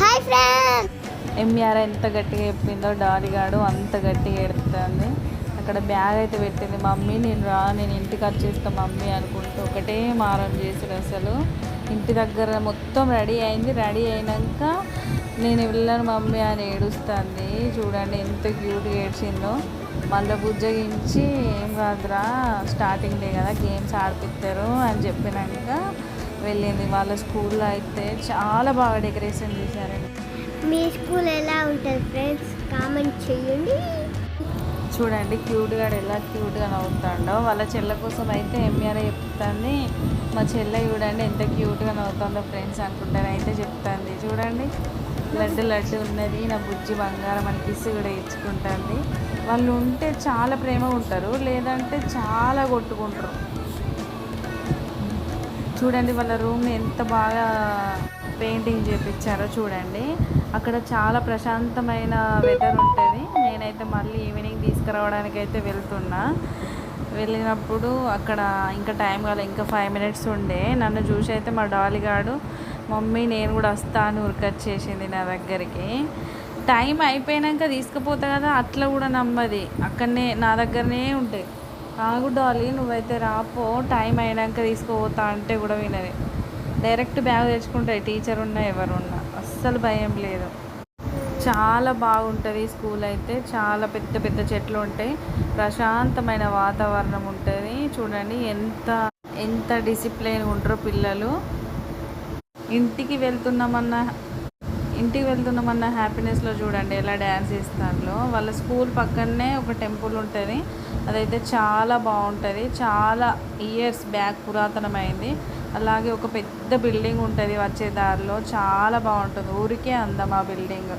Hi friends. MR ఎంత గట్టిగా చెప్పిందో డాలిగాడు అంత గట్టిగా ఎడుతుంది. అక్కడ బ్యాగ్ అయితే పెట్టింది. మమ్మీ నేను ఇంటికి వచ్చేస్తా మమ్మీ అనుకుంటూ ఒకటే మారం చేసాడు. అసలు ఇంటి దగ్గర మొత్తం రెడీ అయింది. రెడీ అయినాక నేను వెళ్ళాను మమ్మీ అని ఏడుస్తుంది. చూడండి ఎంత క్యూట్గా ఏడ్చిందో. మళ్ళీ బుజ్జగించి ఏం కాదురా స్టార్టింగ్ డే కదా గేమ్స్ ఆడిపిస్తారు అని చెప్పినాక వెళ్ళింది. వాళ్ళ స్కూల్లో అయితే చాలా బాగా డెకరేషన్ చేశారండి. మీ స్కూల్ ఎలా ఉంటుంది ఫ్రెండ్స్? కామెంట్ చేయండి. చూడండి క్యూట్గా ఎలా క్యూట్గా నవ్వుతాడో. వాళ్ళ చెల్లె కోసం అయితే ఎంఆర్ చెప్తుంది. మా చెల్లె చూడండి ఎంత క్యూట్గా నవ్వుతుందో ఫ్రెండ్స్ అనుకుంటాను అయితే చెప్తుంది. చూడండి లడ్డు ఉన్నది నా బుజ్జి బంగారం అని కిస్ కూడా ఇచ్చుకుంటుంది. వాళ్ళు ఉంటే చాలా ప్రేమ ఉంటారు, లేదంటే చాలా కొట్టుకుంటారు. చూడండి వాళ్ళ రూమ్ని ఎంత బాగా పెయింటింగ్ చేయించారో చూడండి. అక్కడ చాలా ప్రశాంతమైన వెదర్ ఉంటుంది. నేనైతే మళ్ళీ ఈవినింగ్ తీసుకురావడానికి అయితే వెళ్ళినప్పుడు అక్కడ ఇంకా టైం కాలే, ఇంకా 5 minutes ఉండే. నన్ను చూసి అయితే మా డాలిగాడు మమ్మీ నేను కూడా వస్తాను ఉరికొచ్చేసింది నా దగ్గరికి. టైం అయిపోయాక తీసుకుపోతా కదా అట్లా కూడా నమ్మది, అక్కడనే నా దగ్గరనే ఉంటుంది. ఆగు డాలి నువ్వైతే రాపో టైం అయినాక తీసుకుపోతా అంటే కూడా వినది. డైరెక్ట్ బ్యాగ్ తెచ్చుకుంటాయి టీచర్ ఉన్నా ఎవరున్నా. అస్సలు భయం లేదు. చాలా బాగుంటుంది స్కూల్ అయితే. చాలా పెద్ద పెద్ద చెట్లు ఉంటాయి, ప్రశాంతమైన వాతావరణం ఉంటుంది. చూడండి ఎంత ఎంత డిసిప్లైన్గా ఉంటారో పిల్లలు. ఇంటికి వెళ్తున్నామన్న హ్యాపీనెస్లో చూడండి ఎలా డ్యాన్స్ చేస్తారో. వాళ్ళ స్కూల్ పక్కనే ఒక టెంపుల్ ఉంటుంది, అదైతే చాలా బాగుంటుంది. చాలా ఇయర్స్ బ్యాక్ పురాతనమైంది. అలాగే ఒక పెద్ద బిల్డింగ్ ఉంటుంది వచ్చే దారిలో, చాలా బాగుంటుంది. ఊరికే అందం ఆ బిల్డింగ్.